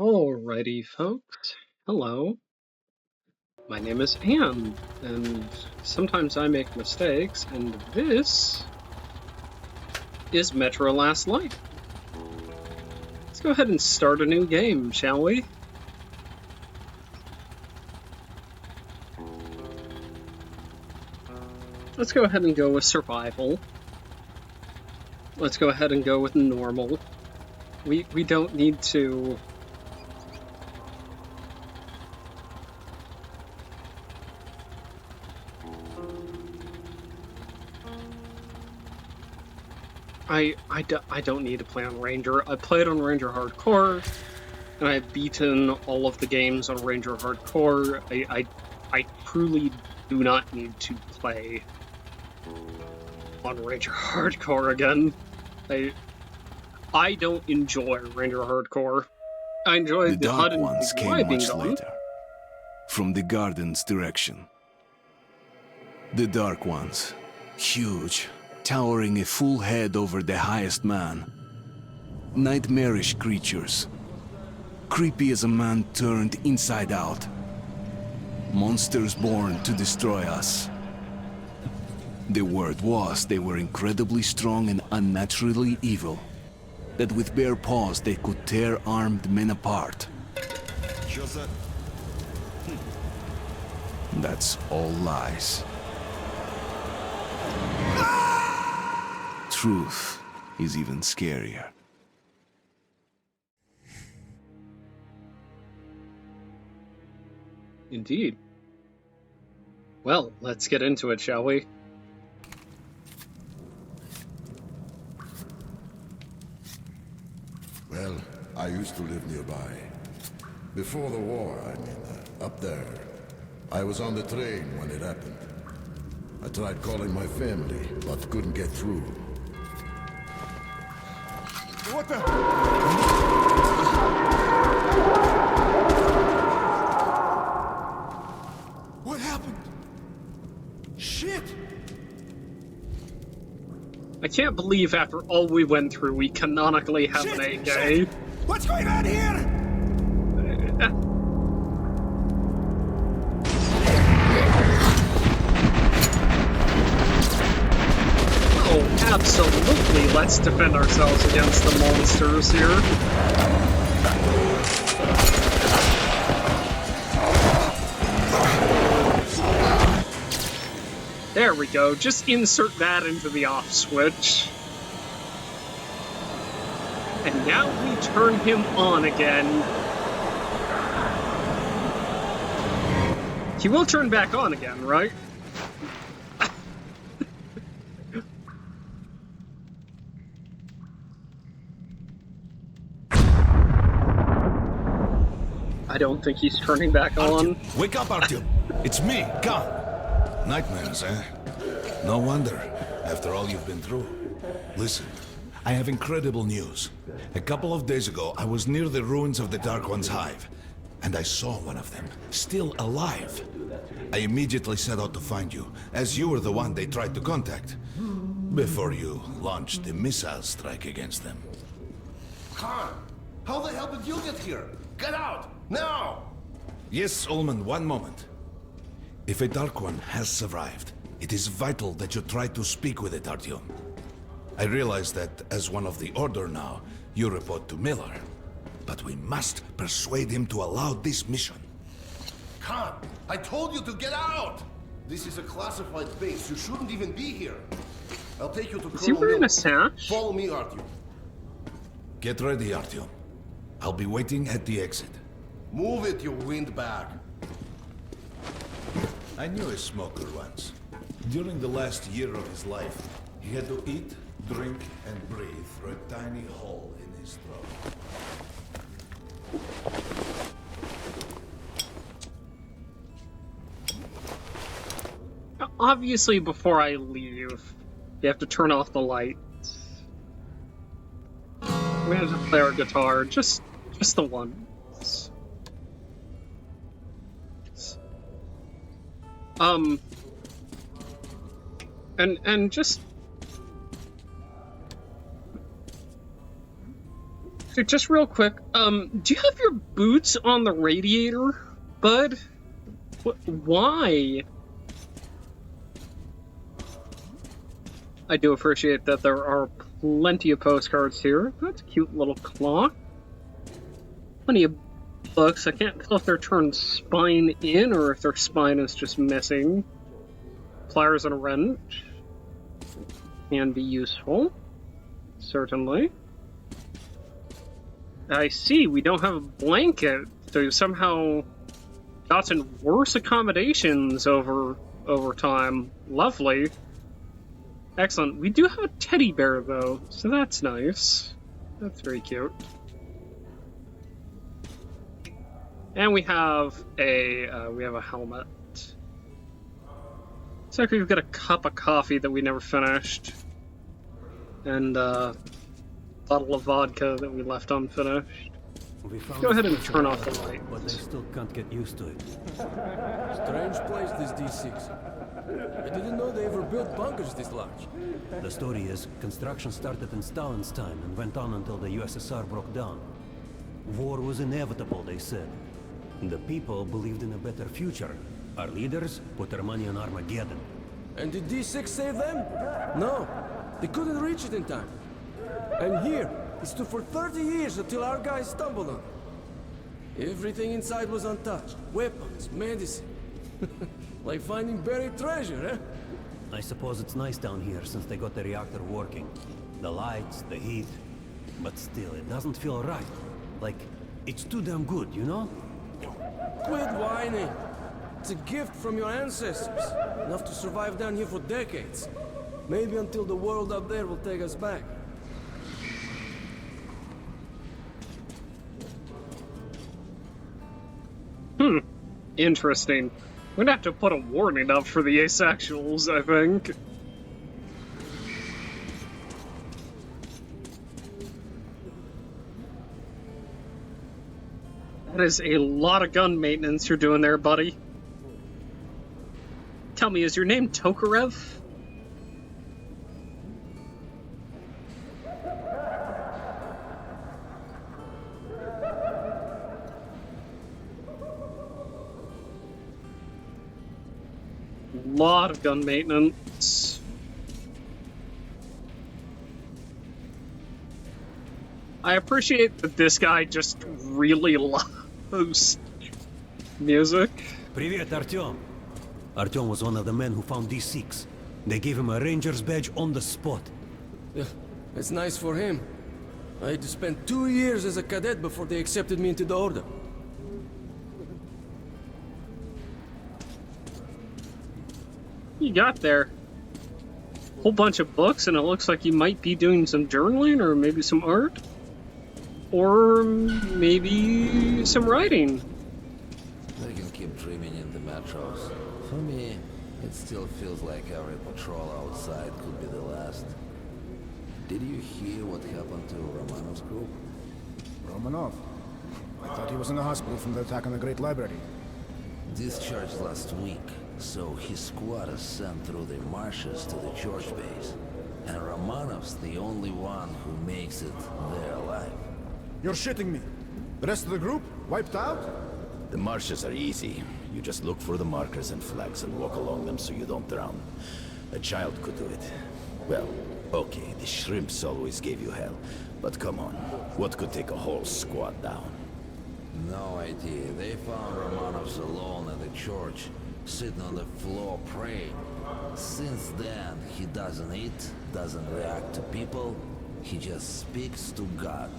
Alrighty, folks. Hello. My name is Anne, and sometimes I make mistakes, and this is Metro Last Light. Let's go ahead and start a new game, shall we? Let's go ahead and go with survival. Let's go ahead and go with normal. We don't need to... I don't need to play on Ranger. I played on Ranger Hardcore, and I've beaten all of the games on Ranger Hardcore. I truly do not need to play on Ranger Hardcore again. I don't enjoy Ranger Hardcore. I enjoy the HUD and ones the came UI being much gone. later, from the garden's direction. The Dark Ones, huge, towering a full head over the highest man. Nightmarish creatures, creepy as a man turned inside out. Monsters born to destroy us. The word was they were incredibly strong and unnaturally evil. That with bare paws they could tear armed men apart. That's all lies. Truth is even scarier. Indeed. Well, let's get into it, shall we? Well, I used to live nearby. Before the war, up there. I was on the train when it happened. I tried calling my family, but couldn't get through. What the? What happened? Shit! I can't believe after all we went through, we canonically have an AK. Shit! What's going on here? Oh, absolutely, let's defend ourselves against the monsters here. There we go, just insert that into the off switch. And now we turn him on again. He will turn back on again, right? I don't think he's turning back on. Wake up, Artyom. It's me, Khan. Nightmares, eh? No wonder, after all you've been through. Listen, I have incredible news. A couple of days ago, I was near the ruins of the Dark One's hive, and I saw one of them, still alive. I immediately set out to find you, as you were the one they tried to contact, before you launched the missile strike against them. Khan, how the hell did you get here? Get out, now! Yes, Ullman, one moment. If a Dark One has survived, it is vital that you try to speak with it, Artyom. I realize that as one of the Order now, you report to Miller. But we must persuade him to allow this mission. Khan, I told you to get out! This is a classified base. You shouldn't even be here. I'll take you to Is he Colonel wearing Miller. a sash? Follow me, Artyom. Get ready, Artyom. I'll be waiting at the exit. Move it, you windbag. I knew a smoker once. During the last year of his life, he had to eat, drink, and breathe through a tiny hole in his throat. Obviously, before I leave, you have to turn off the lights. We have to play our guitar, just the one. And just So just real quick, do you have your boots on the radiator, bud? Why? I do appreciate that there are plenty of postcards here. That's a cute little clock. Plenty of books. I can't tell if they're turned spine in or if their spine is just missing. Pliers and a wrench can be useful. Certainly. I see, we don't have a blanket, so somehow gotten worse accommodations over time. Lovely. Excellent. We do have a teddy bear, though, so that's nice. That's very cute. And we have a helmet. Looks like we've got a cup of coffee that we never finished. And a bottle of vodka that we left unfinished. Go ahead and turn off the light. But they still can't get used to it. Strange place, this D6. I didn't know they ever built bunkers this large. The story is, construction started in Stalin's time and went on until the USSR broke down. War was inevitable, they said. The people believed in a better future. Our leaders put their money on Armageddon. And did D6 save them? No, they couldn't reach it in time. And here, it stood for 30 years until our guys stumbled on it. Everything inside was untouched. Weapons, medicine. Like finding buried treasure, eh? I suppose it's nice down here since they got the reactor working. The lights, the heat. But still, it doesn't feel right. Like, it's too damn good, you know? Quit whining. It's a gift from your ancestors. Enough to survive down here for decades. Maybe until the world up there will take us back. Interesting. We're gonna have to put a warning up for the asexuals, I think. That is a lot of gun maintenance you're doing there, buddy. Tell me, is your name Tokarev? Lot of gun maintenance. I appreciate that this guy just really loves music. Привет, Artyom. Artyom was one of the men who found D6. They gave him a ranger's badge on the spot. Yeah, it's nice for him. I had to spend 2 years as a cadet before they accepted me into the order. You got there? Whole bunch of books, and it looks like you might be doing some journaling or maybe some art. Or maybe some writing. They can keep dreaming in the metros. For me, it still feels like every patrol outside could be the last. Did you hear what happened to Romanov's group? Romanov? I thought he was in the hospital from the attack on the Great Library. Discharged last week, so his squad is sent through the marshes to the church base. And Romanov's the only one who makes it there alive. You're shitting me. The rest of the group? Wiped out? The marshes are easy. You just look for the markers and flags and walk along them so you don't drown. A child could do it. Well, okay, the shrimps always gave you hell. But come on, what could take a whole squad down? No idea. They found Romanov's alone at the church, sitting on the floor praying. Since then, he doesn't eat, doesn't react to people. He just speaks to God.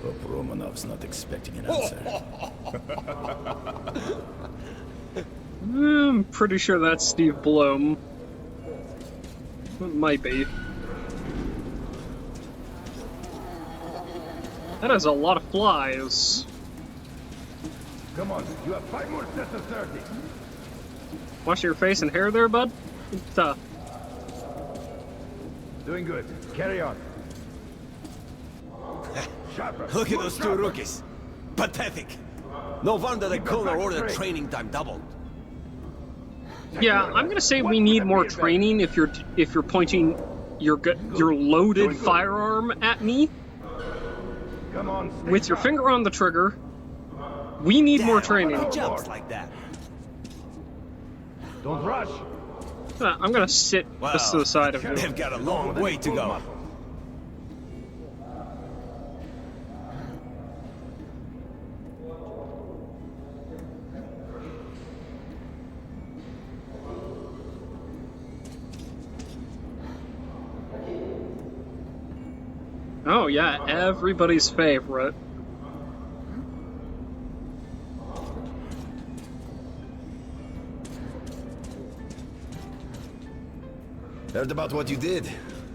Hope Romanov's not expecting an answer. I'm pretty sure that's Steve Blum. It might be. That is a lot of flies. Come on, you have 5 more sets of 30. Wash your face and hair there, bud? Tough. Doing good. Carry on. Sharper. Look at those two rookies. Pathetic. No wonder the colonel ordered training time doubled. Yeah, I'm gonna say we need more training if you're pointing your loaded firearm at me. with your finger on the trigger. We need more training. He jumps like that. Don't rush. I'm gonna sit just to the side of you. They've got a long way to go. Oh yeah, everybody's favorite. Heard about what you did.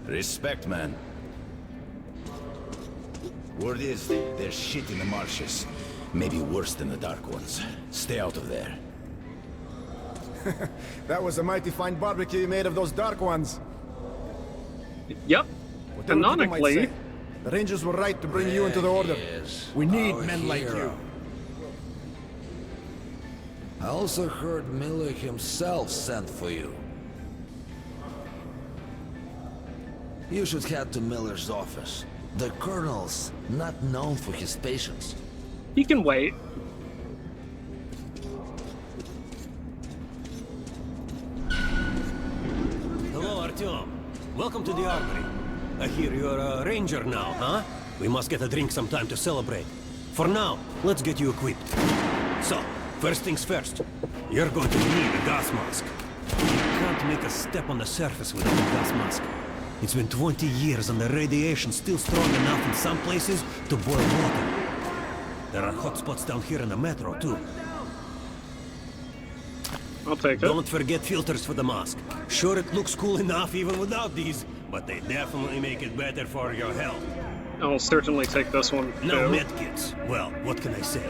Respect, man. Word is, there's shit in the marshes. Maybe worse than the Dark Ones. Stay out of there. That was a mighty fine barbecue you made of those Dark Ones. Yep. Whatever people might Canonically, say, the Rangers were right to bring you into the Order. We need men like you. I also heard Miller himself sent for you. You should head to Miller's office. The Colonel's not known for his patience. he can wait. Hello, Artyom. Welcome to the armory. I hear you're a ranger now, huh? We must get a drink sometime to celebrate. For now, let's get you equipped. So, first things first. You're going to need a gas mask. You can't make a step on the surface without a gas mask. It's been 20 years and the radiation's still strong enough in some places to boil water. There are hot spots down here in the metro, too. I'll take it. Don't forget filters for the mask. Sure, it looks cool enough even without these, but they definitely make it better for your health. I'll certainly take this one, Now, too. medkits. Well, what can I say?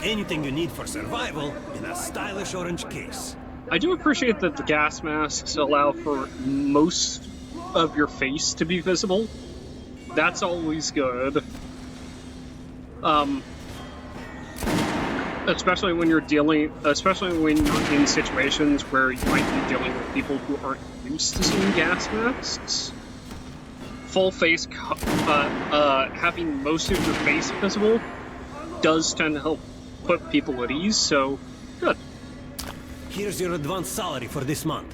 Anything you need for survival in a stylish orange case. I do appreciate that the gas masks allow for most of your face to be visible. That's always good. Especially when you're in situations where you might be dealing with people who aren't used to seeing gas masks. Full face, having most of your face visible does tend to help put people at ease, so good. Here's your advance salary for this month.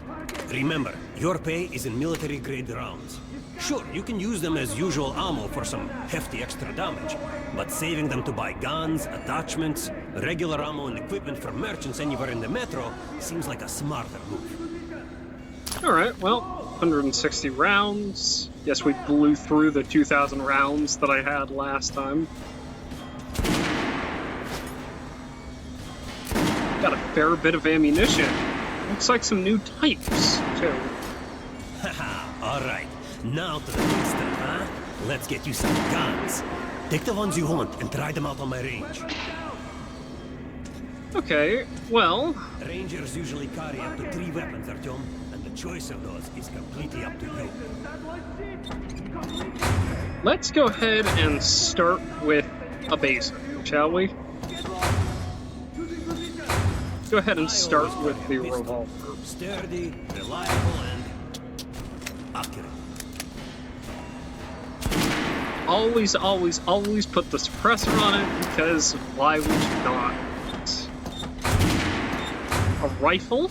Remember, your pay is in military-grade rounds. Sure, you can use them as usual ammo for some hefty extra damage, but saving them to buy guns, attachments, regular ammo and equipment for merchants anywhere in the metro seems like a smarter move. Alright, well, 160 rounds. Guess we blew through the 2,000 rounds that I had last time. Got a fair bit of ammunition. Looks like some new types, too. Haha, alright. Now to the good stuff, huh? Let's get you some guns. Take the ones you want and try them out on my range. Okay, well... Rangers usually carry up to 3 weapons, Artyom, and the choice of those is completely up to you. Let's go ahead and start with a basic, shall we? Go ahead and start with the revolver. Sturdy, reliable, and accurate. Always, always, always put the suppressor on it, because why would you not? A rifle?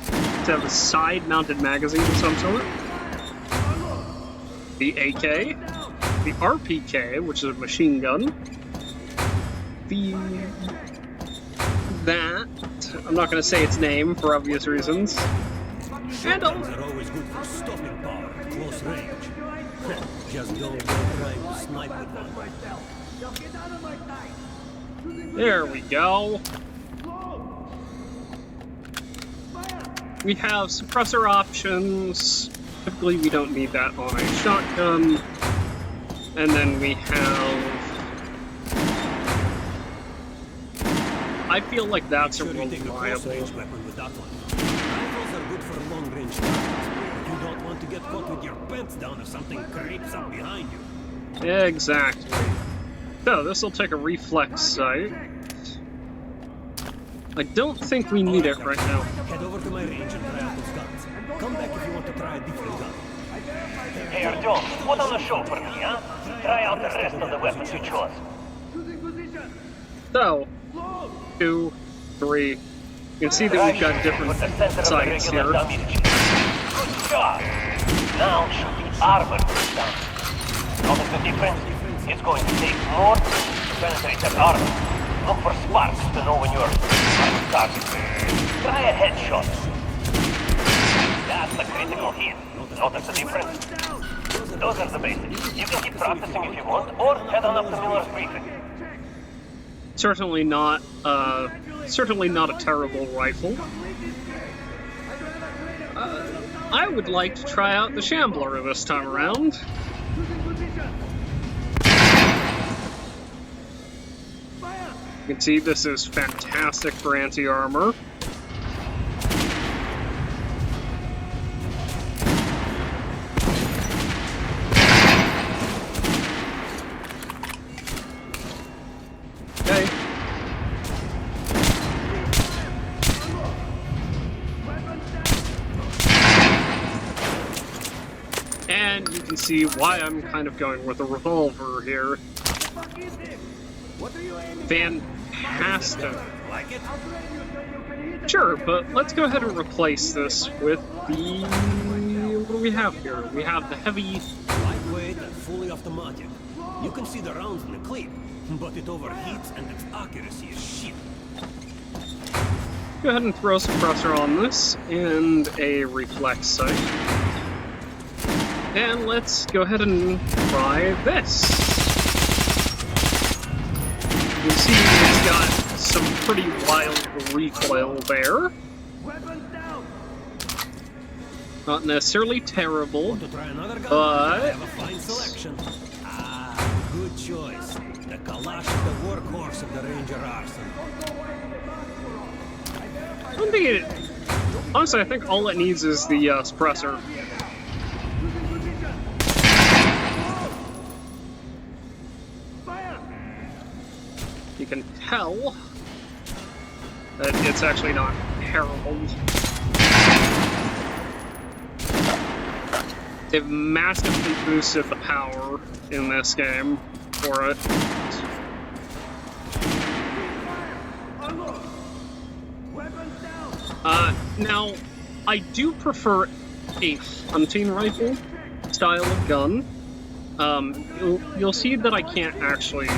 To have a side-mounted magazine of some sort. The AK. The RPK, which is a machine gun. That. I'm not going to say its name for obvious reasons. And Guns are always good for stopping power at close range. Just don't go trying to snipe with one. There we go. We have suppressor options. Typically we don't need that on a shotgun. And then we have... I feel like that's a reliable... Weapon with that one. Rifles are good for long-range targets, but you don't want to get caught with your pants down if something creeps up behind you. Exactly. So, this will take a reflex sight. I don't think we need it right now. Head over to my range and try out those guns. Come back if you want to try a different gun. Hey, Artyom, put on a show for me, huh? Try out the rest of the weapons you chose. So, 2, 3. You can see that we've got different sights here. Good job! Now shoot the armor down. Notice the difference? It's going to take more to penetrate that armor. Look for sparks to know when you're on target. Try a headshot. That's the critical hit. Notice the difference? Those are the basics. You can keep practicing if you want, or head on up to Miller's briefing. Certainly not a terrible rifle. I would like to try out the Shambler this time around. You can see this is fantastic for anti-armor. Okay. And you can see why I'm kind of going with a revolver here. Fantastic. Sure, but let's go ahead and replace this with the... what do we have here? We have the heavy... Lightweight and fully automatic. You can see the rounds in the clip, but it overheats and its accuracy is shit. Go ahead and throw a suppressor on this, and a reflex sight. And let's go ahead and try this. You can see it's got some pretty wild recoil there. Not necessarily terrible, but... Good choice. The Kalash is the workhorse of the Ranger arsenal. I don't think it... Honestly, I think all it needs is the suppressor. You can tell that it's actually not terrible. They've massively boosted the power in this game for it. Now, I do prefer a hunting rifle style of gun. You'll see that I can't actually...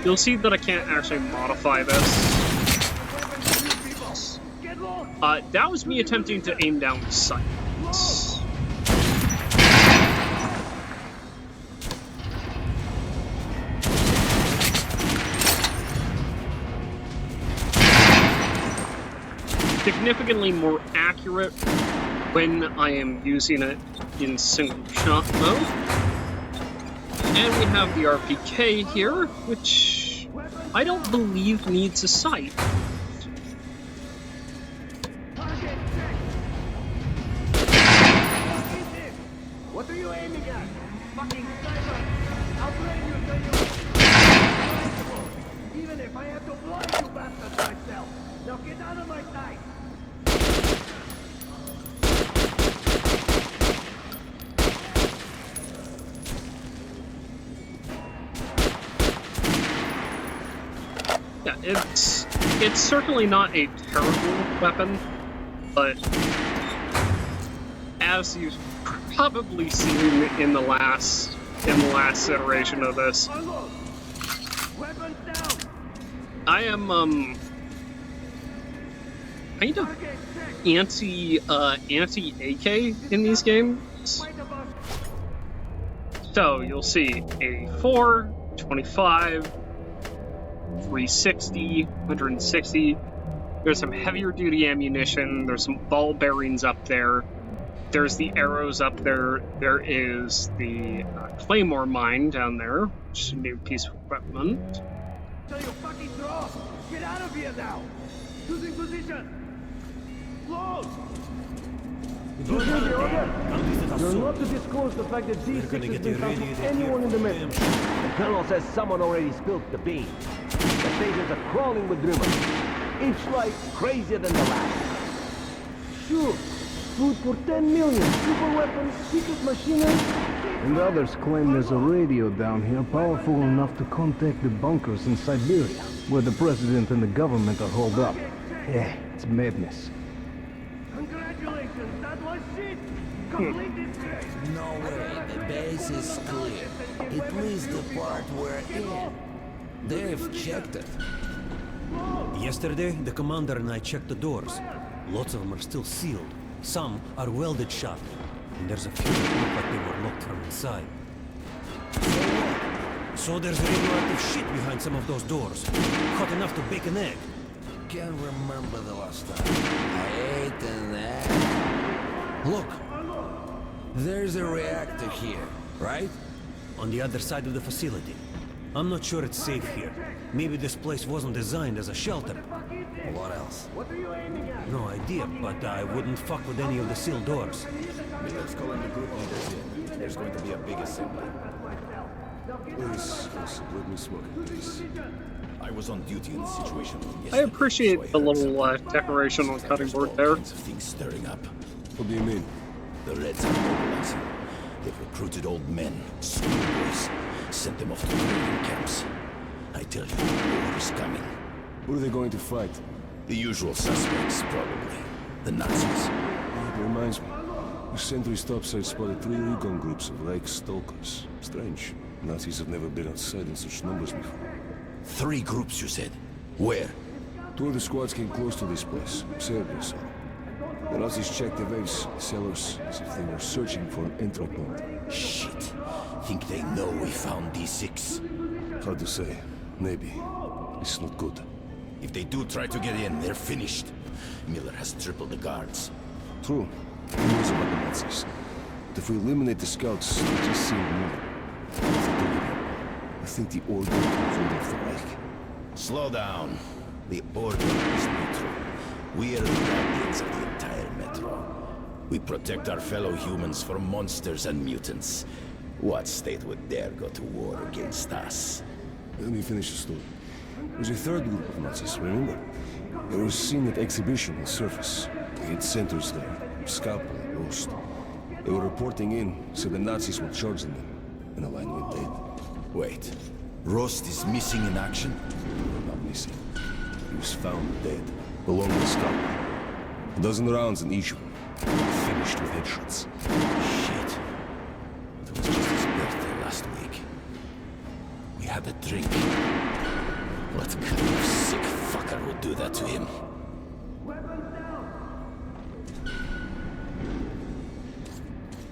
You'll see that I can't actually modify this. That was me attempting to aim down the sights. Significantly more accurate when I am using it in single shot mode. And we have the RPK here, which I don't believe needs a sight. What are you aiming at? Fucking cyber! I'll blame you till you... Even if I have to blind you bastards myself! Now get out of my sight! Yeah, it's certainly not a terrible weapon, but as you've probably seen in the last iteration of this, I am kind of anti-AK in these games. So you'll see 84, 25, 360, 160. There's some heavier duty ammunition. There's some ball bearings up there. There's the arrows up there. There is the Claymore mine down there, which is a new piece of equipment. So you fucking throw! Get out of here now! Choosing position! Close! Did you hear the order? You're not to disclose the fact that these things has been found to anyone in the mission. The colonel says someone already spilled the beans. The stations are crawling with rumors. Each life crazier than the last. Sure. food for 10 million. Super weapons, secret machinery. And others claim there's a radio down here powerful enough to contact the bunkers in Siberia, where the president and the government are holed up. Yeah, it's madness. Congratulations, that was shit! Complete disgrace! No way, the base is clear. At least the part we're in. They've checked it. Yesterday, the commander and I checked the doors. Lots of them are still sealed. Some are welded shut. And there's a few that look like they were locked from inside. So there's radioactive shit behind some of those doors. Hot enough to bake an egg. Can't remember the last time I ate an egg. Look, there's a reactor here, right? On the other side of the facility. I'm not sure it's safe here. Maybe this place wasn't designed as a shelter. What else? No idea, but I wouldn't fuck with any of the sealed doors. Miller's calling the group leaders in. There's going to be a big assembly. Please, let me smoke it, please. I was on duty in the situation I appreciate the little decoration on cutting board there. Things stirring up. What do you mean? The Reds are mobilizing. They've recruited old men, schoolboys, sent them off to training camps. I tell you, war is coming. Who are they going to fight? The usual suspects, probably. The Nazis. It reminds me. The sentry topside spotted 3 recon groups of Reich stalkers. Strange. Nazis have never been outside in such numbers before. 3 groups, you said? Where? 2 of the squads came close to this place. Serbia saw them. The Nazis checked the waves, cellars, as if they were searching for an entry point. Shit. Think they know we found D6? Hard to say. Maybe. It's not good. If they do try to get in, they're finished. Miller has tripled the guards. True. He knows about the Nazis. But if we eliminate the scouts, they just seem more. I think the order controlled off the Reich. Slow down. The order is neutral. We are the guardians of the entire metro. We protect our fellow humans from monsters and mutants. What state would dare go to war against us? Let me finish the story. There's a 3rd group of Nazis, remember? They were seen at exhibition on the surface. They had centers there, Scalpel and Roast. They were reporting in, so the Nazis were charging them, and the line went dead. Wait, Roast is missing in action? Not missing. He was found dead, along with Scalpel. A dozen rounds in each of them, finished with headshots. Shit. It was just his birthday last week. We had a drink. What kind of sick fucker would do that to him?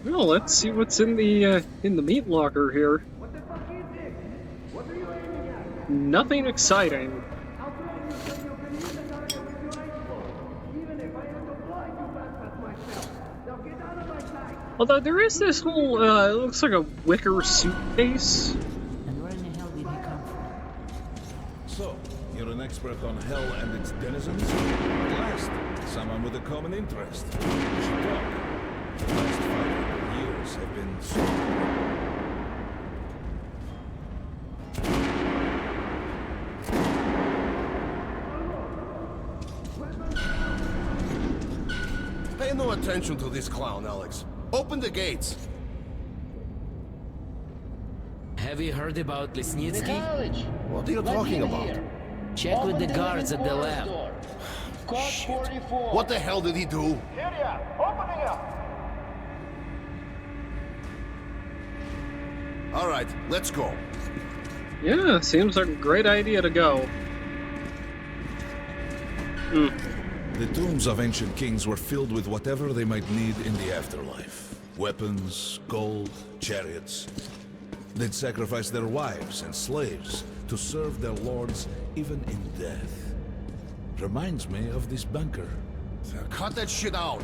Well, let's see what's in the meat locker here. Nothing exciting. Although there is this whole, it looks like a wicker suitcase. And where in the hell did he come from? So, you're an expert on hell and its denizens? At last, someone with a common interest. We should talk. The last 500 years have been so... Pay no attention to this clown, Alex. Open the gates. Have you heard about Lesnitsky? What are you talking about? Check with the guards at the lab. Shit. What the hell did he do? All right, let's go. Yeah, seems like a great idea to go. The tombs of ancient kings were filled with whatever they might need in the afterlife. Weapons, gold, chariots. They'd sacrifice their wives and slaves to serve their lords even in death. Reminds me of this bunker. Cut that shit out.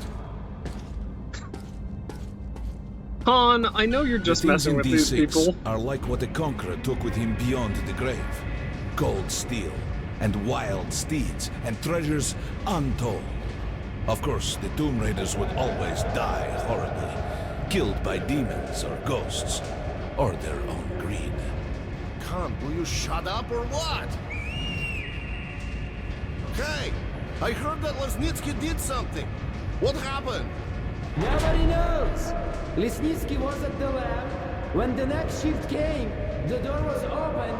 Han, I know you're just messing with these people. Are like what the Conqueror took with him beyond the grave. Gold steel, and wild steeds, and treasures untold. Of course, the Tomb Raiders would always die horribly, killed by demons or ghosts, or their own greed. Khan, will you shut up or what? Hey, I heard that Lesnitsky did something. What happened? Nobody knows. Lesnitsky was at the lab. When the next shift came, the door was open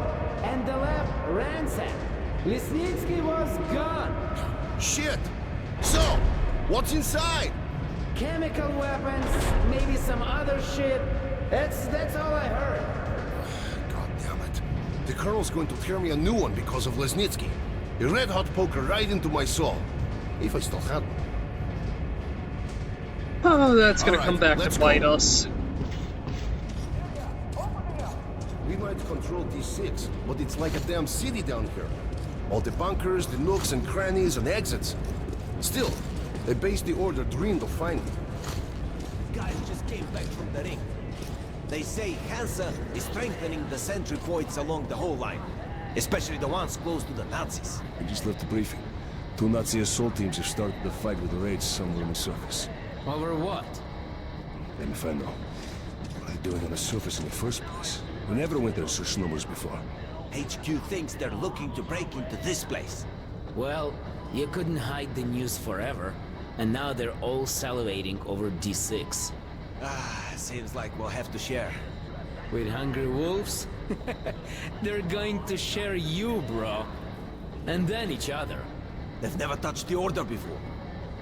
and the lab ransacked. Lesnitsky was gone. Shit! So, what's inside? Chemical weapons, maybe some other shit. That's all I heard. God damn it. The Colonel's going to tear me a new one because of Lesnitsky. A red-hot poker right into my soul. If I still had one. Oh, that's gonna All come right, back let's to bite go. us. We might control D6, but it's like a damn city down here. All the bunkers, the nooks and crannies and exits. Still, a base the Order dreamed of finding. Guys just came back from the ring. They say Hansa is strengthening the sentry points along the whole line. Especially the ones close to the Nazis. I just left the briefing. 2 Nazi assault teams have started the fight with the raids somewhere on the surface. Over what? Let me find out. What are they doing on the surface in the first place? We never went there in such numbers before. HQ thinks they're looking to break into this place. Well, you couldn't hide the news forever, and now they're all salivating over D6. Seems like we'll have to share. With hungry wolves? They're going to share you, bro. And then each other. They've never touched the Order before.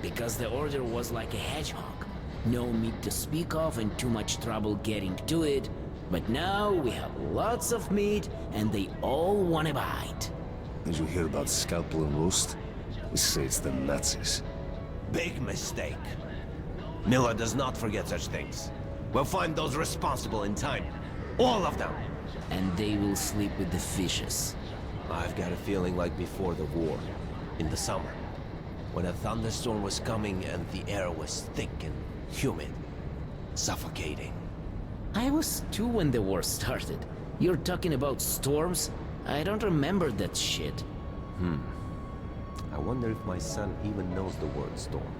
Because the Order was like a hedgehog. No meat to speak of and too much trouble getting to it. But now we have lots of meat and they all want to bite. Did you hear about scalpel and roast? They say it's the Nazis. Big mistake. Miller does not forget such things. We'll find those responsible in time. All of them. And they will sleep with the fishes. I've got a feeling like before the war. In the summer. When a thunderstorm was coming and the air was thick and humid. Suffocating. I was 2 when the war started. You're talking about storms? I don't remember that shit. I wonder if my son even knows the word storm.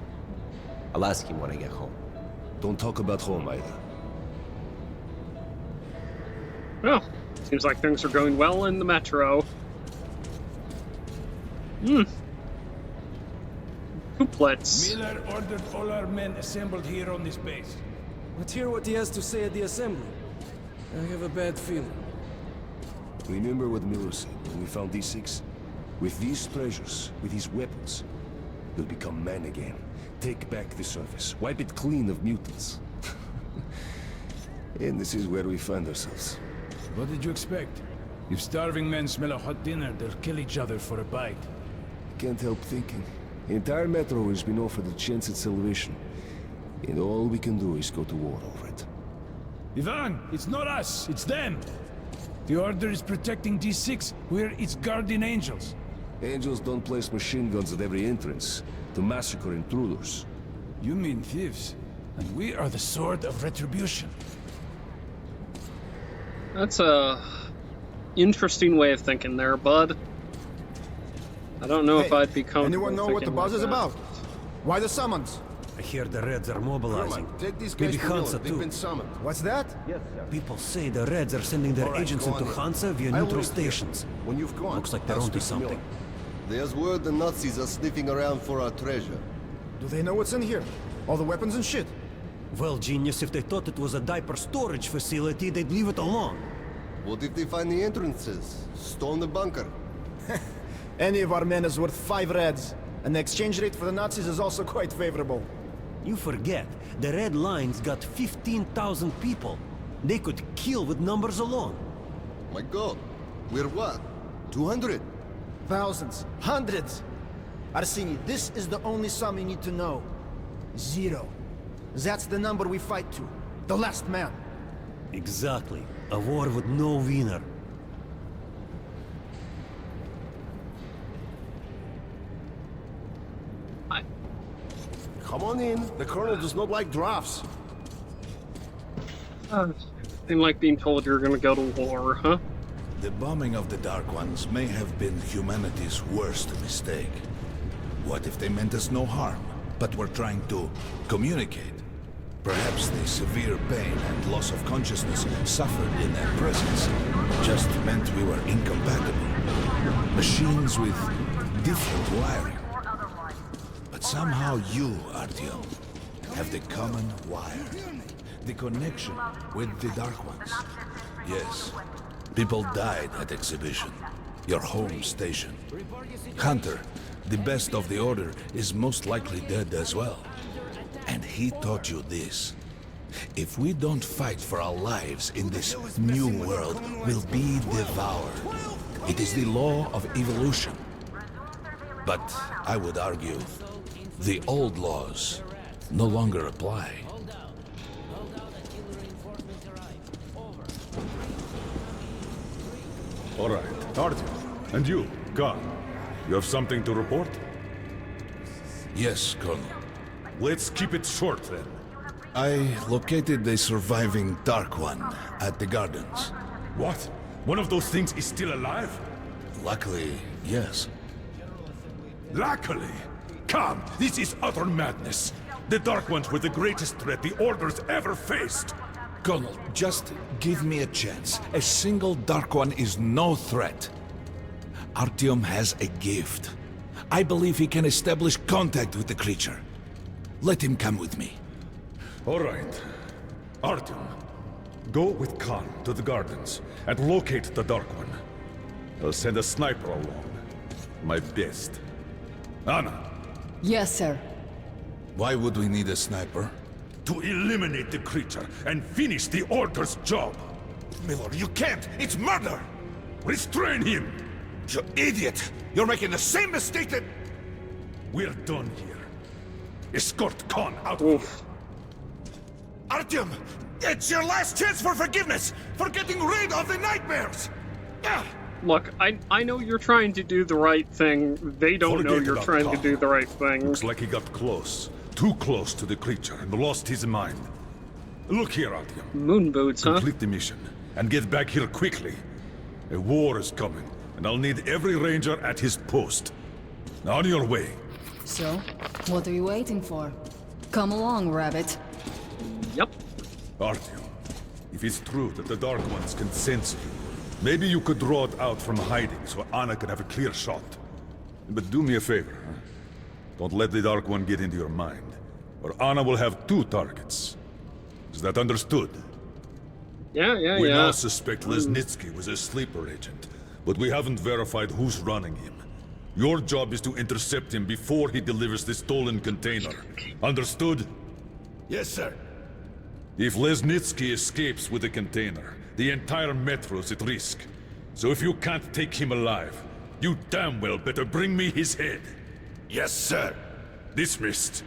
I'll ask him when I get home. Don't talk about home either. Well, seems like things are going well in the metro. Couplets. Miller ordered all our men assembled here on this base. Let's hear what he has to say at the assembly. I have a bad feeling. Remember what Miller said when we found D6? With these treasures, with these weapons, we'll become men again. Take back the surface. Wipe it clean of mutants. And this is where we find ourselves. What did you expect? If starving men smell a hot dinner, they'll kill each other for a bite. Can't help thinking. The entire metro has been offered a chance at salvation. And all we can do is go to war over it. Ivan, it's not us, it's them! The Order is protecting D6, we're its guardian angels. Angels don't place machine guns at every entrance to massacre intruders. You mean thieves, and we are the sword of retribution. That's a interesting way of thinking there, bud. I don't know if I'd be comfortable. Anyone know what the buzz is about? Why the summons? I hear the Reds are mobilizing. Take these guys Maybe to Miller. Hansa They've too. been summoned. What's that? Yes, sir. People say the Reds are sending their agents into Hansa via I'll neutral wait here. stations. When you've gone, Looks like they're I'll onto speak to Miller. something. There's word the Nazis are sniffing around for our treasure. Do they know what's in here? All the weapons and shit? Well, genius, if they thought it was a diaper storage facility, they'd leave it alone. What if they find the entrances? Storm the bunker? Any of our men is worth 5 reds, and the exchange rate for the Nazis is also quite favorable. You forget, the Red Line's got 15,000 people. They could kill with numbers alone. My god, we're what? 200? Thousands. Hundreds. Arsini, this is the only sum you need to know. 0. That's the number we fight to. The last man. Exactly. A war with no winner. Come on in. The Colonel does not like drafts. Seemed like being told you're gonna go to war, huh? The bombing of the Dark Ones may have been humanity's worst mistake. What if they meant us no harm, but were trying to communicate? Perhaps the severe pain and loss of consciousness suffered in their presence just meant we were incompatible. Machines with different wiring. But somehow you, Artyom, have the common wire. The connection with the Dark Ones. Yes. People died at exhibition. Your home station. Hunter, the best of the Order, is most likely dead as well. And he taught you this. If we don't fight for our lives in this new world, we'll be devoured. It is the law of evolution. But I would argue, the old laws no longer apply. All right, Artyom. And you, Khan. You have something to report? Yes, Colonel. Let's keep it short, then. I located the surviving Dark One at the gardens. What? One of those things is still alive? Luckily, yes. Luckily? Come, this is utter madness. The Dark Ones were the greatest threat the Order's ever faced. Colonel, just give me a chance. A single Dark One is no threat. Artyom has a gift. I believe he can establish contact with the creature. Let him come with me. All right. Artyom, go with Khan to the gardens and locate the Dark One. I'll send a sniper along. My best. Anna. Yes, sir. Why would we need a sniper? To eliminate the creature and finish the Order's job. Miller, you can't! It's murder! Restrain him! You idiot! You're making the same mistake that... We're done here. Escort Khan out of here. Artyom! It's your last chance for forgiveness! For getting rid of the nightmares! Look, I know you're trying to do the right thing. They don't know you're trying to do the right thing. Looks like he got close. Too close to the creature and lost his mind. Look here, Artyom. Moon boots, huh? Complete the mission and get back here quickly. A war is coming, and I'll need every ranger at his post. Now on your way. So, what are you waiting for? Come along, Rabbit. Yep. Artyom, if it's true that the Dark Ones can sense you, maybe you could draw it out from hiding so Anna can have a clear shot. But do me a favor, huh? Don't let the Dark One get into your mind, or Anna will have 2 targets. Is that understood? Yeah. We now suspect Lesnitsky was a sleeper agent, but we haven't verified who's running him. Your job is to intercept him before he delivers the stolen container. Understood? Yes, sir. If Lesnitsky escapes with the container, the entire metro's at risk. So if you can't take him alive, you damn well better bring me his head. Yes, sir. Dismissed.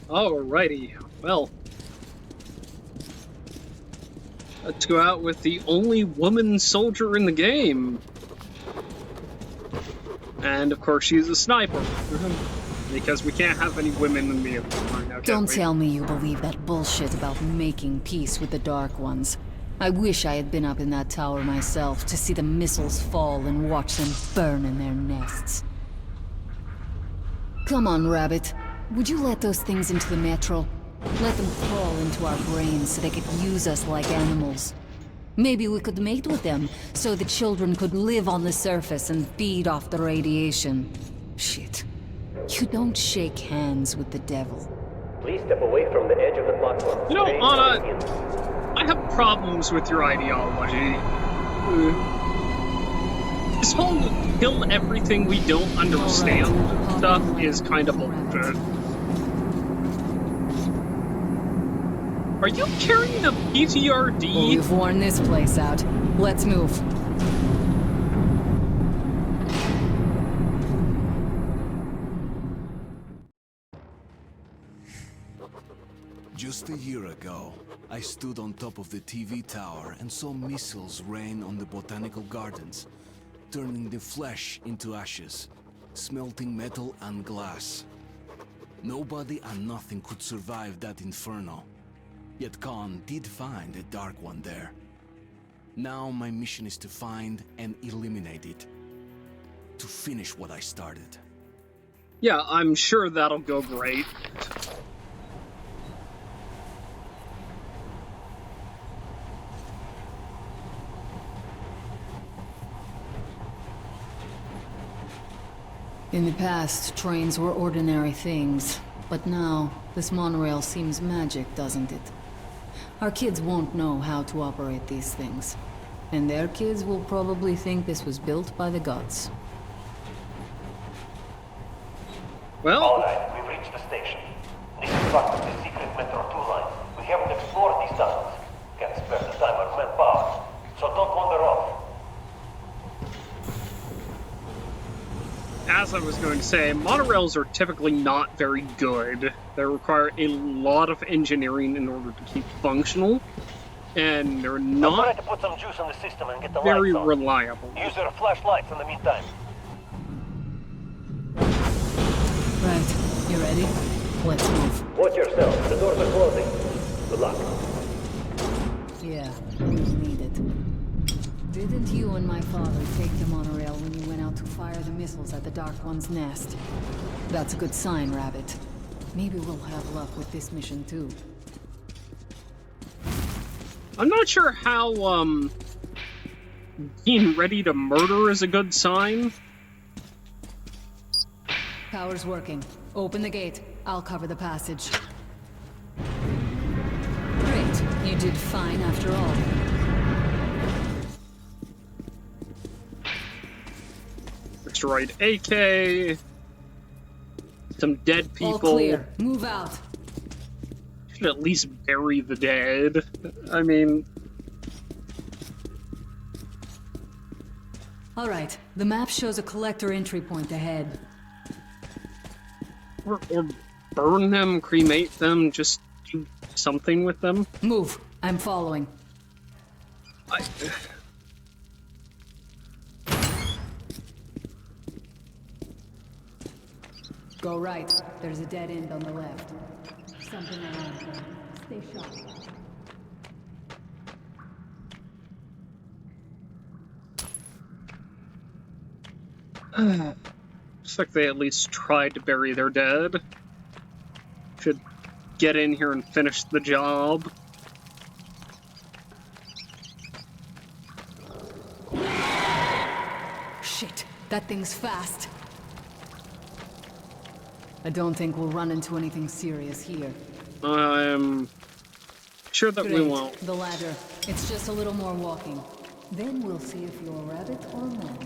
Alrighty, well. Let's go out with the only woman soldier in the game. And of course she's a sniper. Because we can't have any women in the army now, Don't tell me you believe that bullshit about making peace with the Dark Ones. I wish I had been up in that tower myself to see the missiles fall and watch them burn in their nests. Come on, Rabbit. Would you let those things into the metro? Let them crawl into our brains so they could use us like animals. Maybe we could mate with them, so the children could live on the surface and feed off the radiation. Shit. You don't shake hands with the devil. Please step away from the edge of the platform. You know, Anna, I have problems with your ideology. This whole kill everything we don't understand stuff is kind of bullshit. Are you carrying a PTRD? Well, we've worn this place out. Let's move. Just a year ago, I stood on top of the TV tower and saw missiles rain on the botanical gardens, turning the flesh into ashes, smelting metal and glass. Nobody and nothing could survive that inferno. Yet Khan did find a Dark One there. Now my mission is to find and eliminate it. To finish what I started. Yeah, I'm sure that'll go great. In the past, trains were ordinary things. But now, this monorail seems magic, doesn't it? Our kids won't know how to operate these things. And their kids will probably think this was built by the gods. Well... All right, we've reached the station. This is part of the secret Metro 2 line. We haven't explored these tunnels. Can't spare the time or manpower. So don't wander off. As I was going to say, monorails are typically not very good. They require a lot of engineering in order to keep functional, and they're I'll try not to put some juice on the system and get the very lights on. reliable. Use your flashlights in the meantime. Right, you ready? Let's move. Watch yourself. The doors are closing. Good luck. Yeah, we'll need it. Didn't you and my father take the monorail when you went out to fire the missiles at the Dark One's nest? That's a good sign, Rabbit. Maybe we'll have luck with this mission, too. I'm not sure how, being ready to murder is a good sign. Power's working. Open the gate. I'll cover the passage. Great. You did fine after all. Destroyed AK. Some dead people. All clear. Move out. Should at least bury the dead. I mean... All right. The map shows a collector entry point ahead. Or burn them, cremate them, just do something with them. Move. I'm following. Go right. There's a dead end on the left. Something around here. Stay sharp. Looks like they at least tried to bury their dead. Should get in here and finish the job. Shit, that thing's fast. I don't think we'll run into anything serious here. I'm sure that we won't. The ladder. It's just a little more walking. Then we'll see if you're a rabbit or not.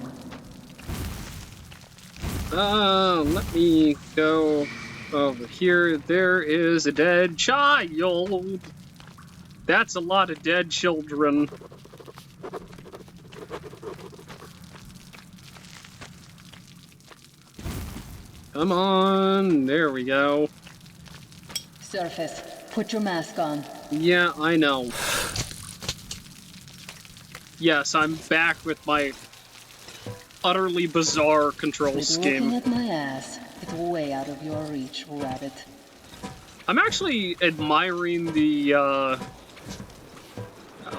Let me go over here. There is a dead child. That's a lot of dead children. Come on, there we go. Surface, put your mask on. Yeah, I know. Yes, I'm back with my utterly bizarre control scheme. Looking at my ass. It's way out of your reach, Rabbit. I'm actually admiring the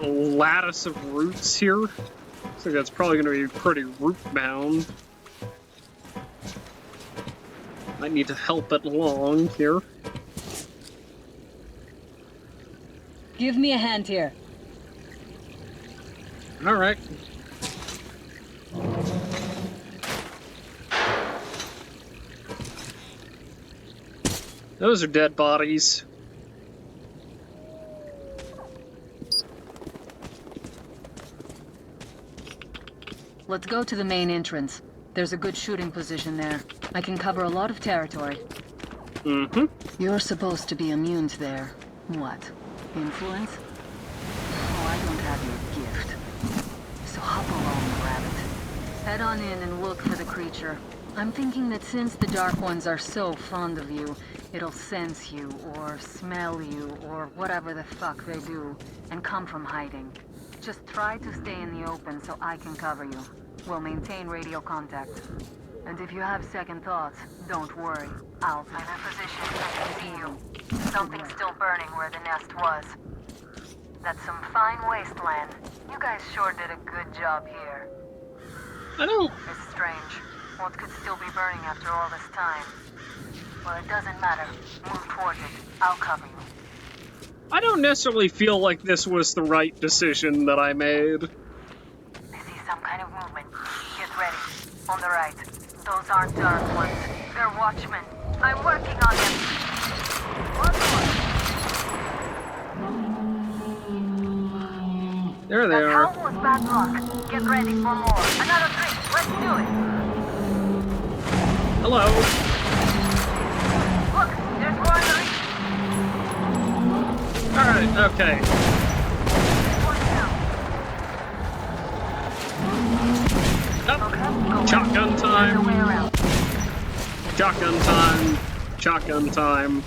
lattice of roots here. So that's probably going to be pretty root-bound. Might need to help it along here. Give me a hand here. All right. Those are dead bodies. Let's go to the main entrance. There's a good shooting position there. I can cover a lot of territory. Mm-hmm. You're supposed to be immune to their... what? Influence? Oh, I don't have your gift. So hop along, Rabbit. Head on in and look for the creature. I'm thinking that since the Dark Ones are so fond of you, it'll sense you, or smell you, or whatever the fuck they do, and come from hiding. Just try to stay in the open so I can cover you. We'll maintain radio contact. And if you have second thoughts, don't worry. I'm in a position I can see you. Something's still burning where the nest was. That's some fine wasteland. You guys sure did a good job here. I don't... It's strange. What could still be burning after all this time? Well, it doesn't matter. Move towards it. I'll cover you. I don't necessarily feel like this was the right decision that I made. I see some kind of movement. Get ready. On the right. Those aren't Dark Ones. They're Watchmen. I'm working on them. One more. There they That are. howl was bad luck. Get ready for more. Another 3. Let's do it. Hello. Look, there's more in the reach. Alright, okay. Oh, shotgun time. Shotgun time. Shotgun time.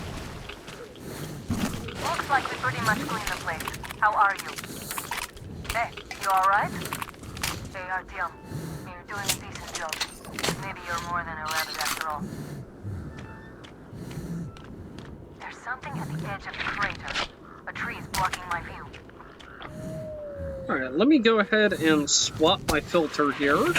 Looks like we pretty much cleaned the place. How are you? Hey, you alright? Hey, Artyom. You're doing a decent job. Maybe you're more than a rabbit after all. There's something at the edge of the crater. A tree is blocking my view. Alright, let me go ahead and swap my filter here.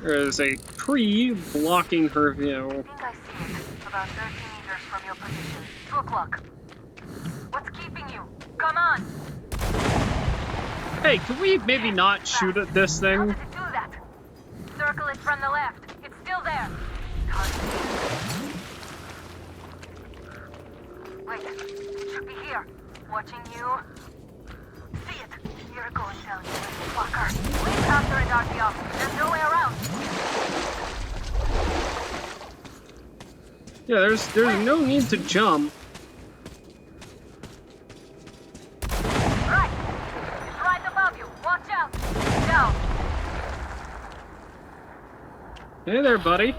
There is a tree blocking her view. I think I see it. About 30 meters from your position. 2 o'clock. What's keeping you? Come on! Hey, can we maybe not shoot at this thing? How does it do that? Circle it from the left. It's still there. Wait, it should be here. Watching you. See it. You're going down, you little fucker. Leap after it, Artyom. There's no way around. Yeah, there's no need to jump. Right. It's right above you. Watch out. Down. Hey there, buddy.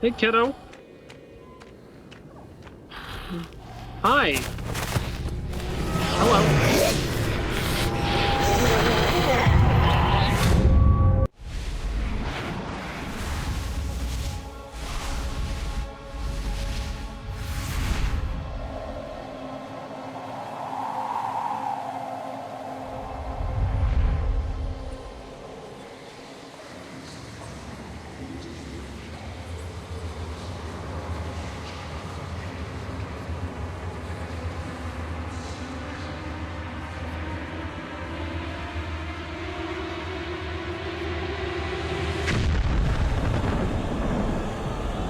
Hey, kiddo. Hi. Hello.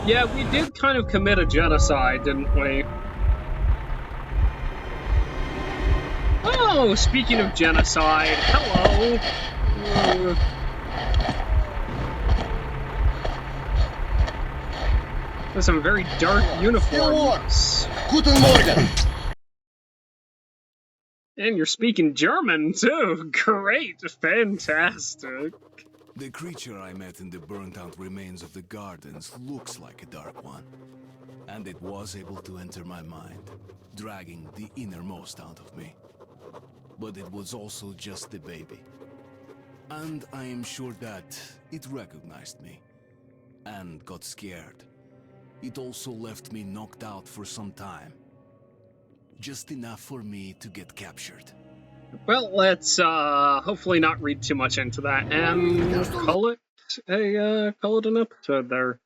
Yeah, we did kind of commit a genocide, didn't we? Oh, speaking of genocide, hello! With some very dark uniforms. Guten Morgen! And you're speaking German, too! Great! Fantastic! The creature I met in the burnt-out remains of the gardens looks like a dark one. And it was able to enter my mind, dragging the innermost out of me. But it was also just a baby. And I am sure that it recognized me. And got scared. It also left me knocked out for some time. Just enough for me to get captured. Well, let's hopefully not read too much into that and call it an episode there.